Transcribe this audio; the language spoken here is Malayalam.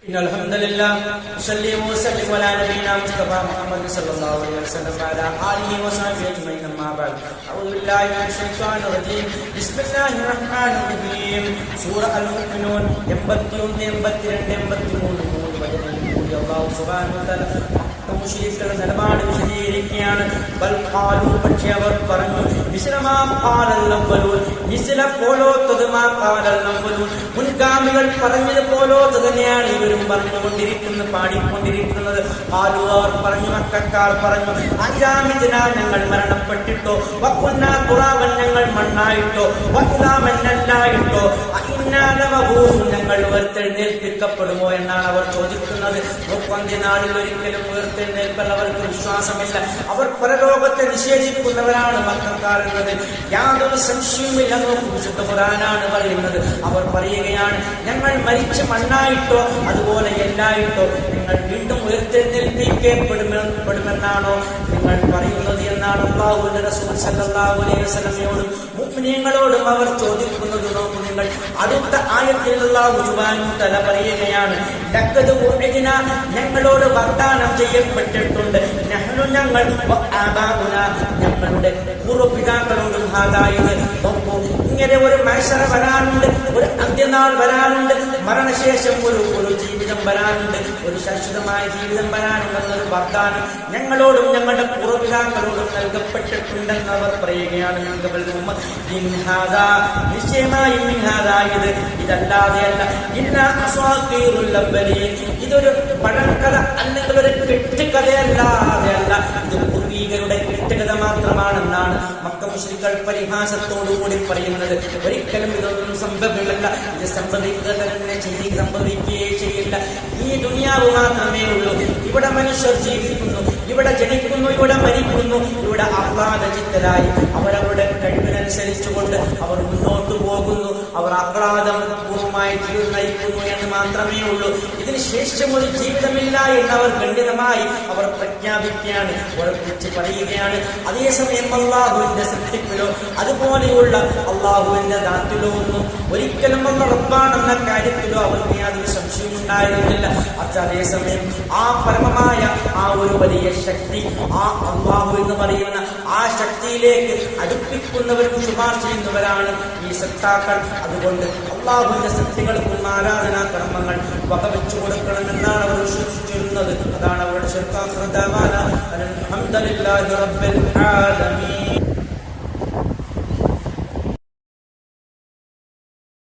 إن الحمد لله نصلي ونسلم على نبينا مصطفى محمد صلى الله عليه وسلم وعلى آله وصحبه أجمعين أما بعد أعوذ بالله من الشيطان الرجيم بسم الله الرحمن الرحيم سورة المؤمنون 81 82 അല്ലാഹു സുബ്ഹാനഹു വ തആല മുശ്രിക്കുകളുടെ നിലപാട് വിശദീകരിക്കുകയാണ്. പക്ഷേ അവർ പറഞ്ഞു മുൻഗാമികൾ പറഞ്ഞതുപോലോ തന്നെയാണ് ഇവരും പറഞ്ഞുകൊണ്ടിരിക്കുന്നത്, പാടിക്കൊണ്ടിരിക്കുന്നത്. അവർ പറഞ്ഞു, മക്കക്കാർ പറഞ്ഞു, ഞങ്ങൾ മരണപ്പെട്ടിട്ടോ, ഞങ്ങൾ മണ്ണായിട്ടോ, മണ്ണല്ലായിട്ടോ, ഞങ്ങൾ ഉയർത്തെഴുന്നേൽപ്പിക്കപ്പെടുമോ എന്നാണ് അവർ ചോദിക്കുന്നത്. നാളിൽ ഒരിക്കലും ഉയർത്തെഴുന്നേൽപ്പൽ അവർക്ക് വിശ്വാസമില്ല. അവർ പരലോകത്തെ നിഷേധിക്കുന്നവരാണ് മക്കക്കാർ എന്നത് യാതൊരു സംശയവുമില്ലെന്ന് വിശുദ്ധ ഖുർആനാണ് പറയുന്നത്. അവർ പറയുകയാണ്, ഞങ്ങൾ മരിച്ച മണ്ണായിട്ടോ അതുപോലെ എല്ലായിട്ടോ നിങ്ങൾ വീണ്ടും ഉയർത്തെഴുന്നേൽപ്പിക്കപ്പെടുമെന്നാണോ നിങ്ങൾ പറയുന്നത് എന്നാണ് അല്ലാഹുവിന്റെ റസൂൽ സല്ലല്ലാഹു അലൈഹി വസല്ലമയോടും മുഅ്മിനീങ്ങളോടും അവർ ചോദിക്കുന്നത്. നോക്കൂ നിങ്ങൾ, അടുത്ത ആയത്തിൽ അല്ലാഹു സുബ്ഹാനഹു വ തആല പറയുകയാണ്, ലഖദ് ഉഅദിന, ഞങ്ങളോട് വാഗ്ദാനം ചെയ്യപ്പെട്ടിട്ടുണ്ട്, ഞങ്ങൾ ഞങ്ങളുടെ പൂർവ്വപിതാക്കളോടും ഹാദായത്. നോക്കൂ, ഇങ്ങനെ ഒരു മത്സര വരാനുണ്ട്, ഒരു അന്ത്യനാൾ വരാനുണ്ട്, മരണശേഷം ഒരു ജീവിതം വരാനുണ്ട്, ഒരു ശാശ്വതമായ ജീവിതം വരാനുണ്ടെന്നൊരു വാഗ്ദാനം ഞങ്ങളോടും ഞങ്ങളുടെ പൂർവ്വപിതാക്കളോടും നൽകപ്പെട്ടിട്ടുണ്ടെന്ന് അവർ പറയുകയാണ്. നിശ്ചയമായും ഇതല്ലാതെയല്ല, ഇതൊരു പഴങ്കഥ അല്ലെങ്കിൽ ഒരു കെട്ടുകഥയല്ലാതെയല്ല, ഇത് പൂർവീകരുടെ കെട്ടുകഥ മാത്രമാണെന്നാണ് മക്ക മുശ്രിക്കുകൾ പരിഹാസത്തോടുകൂടി പറയുന്നത്. ഒരിക്കലും ഇതൊന്നും സംഭവമില്ല, ഇത് സംഭവിക്കുകയേ ചെയ്യില്ല. ഈ ദുനിയാവ് മാത്രമേ ഉള്ളൂ. ഇവിടെ മനുഷ്യർ ജീവിക്കുന്നു, ഇവിടെ ജനിക്കുന്നു, ഇവിടെ മരിക്കുന്നു, ഇവിടെ ആഹ്ലാദചിത്തരായി അവരവരുടെ കഴിവിനനുസരിച്ചുകൊണ്ട് അവർ മുന്നോട്ട് പോകുന്നു, അവർ ആഹ്ലാദപൂർവമായി ജീവിതം നയിക്കുന്നു എന്ന് മാത്രമേ ഉള്ളൂ. ഇതിന് ശേഷം ഒരു ജീവിതമില്ല എന്നവർ ഖണ്ഡിതമായി അവർ പ്രഖ്യാപിക്കുകയാണ്, ഉറപ്പിച്ച് പറയുകയാണ്. അതേസമയം അള്ളാഹുവിന്റെ സൃഷ്ടിപ്പിലോ അതുപോലെയുള്ള അള്ളാഹുവിന്റെ ദാത്തിലോ ഒന്നും ഒരിക്കലും റബ്ബാണെന്ന കാര്യത്തിലോ അവർക്ക് യാതൊരു സംശയവും ഉണ്ടായിരുന്നില്ല. അതേസമയം ആ പരമമായ ആ ഒരു വലിയ ശക്തി, ആ അള്ളാഹു എന്ന് പറയുന്ന ആ ശക്തിയിലേക്ക് അടുപ്പിക്കുന്നവരും ശുപാർശ ചെയ്യുന്നവരാണ് ഈ സത്താക്കൾ. അതുകൊണ്ട് അള്ളാഹുവിന്റെ ശക്തികൾക്കും ആരാധനാ കർമ്മങ്ങൾ വകവെച്ചു കൊടുക്കണമെന്നാണ് അവർ വിശ്വസിച്ചിരുന്നത്. അതാണ് അവരുടെ അൽഹംദുലില്ലാഹി റബ്ബിൽ ആലമീൻ.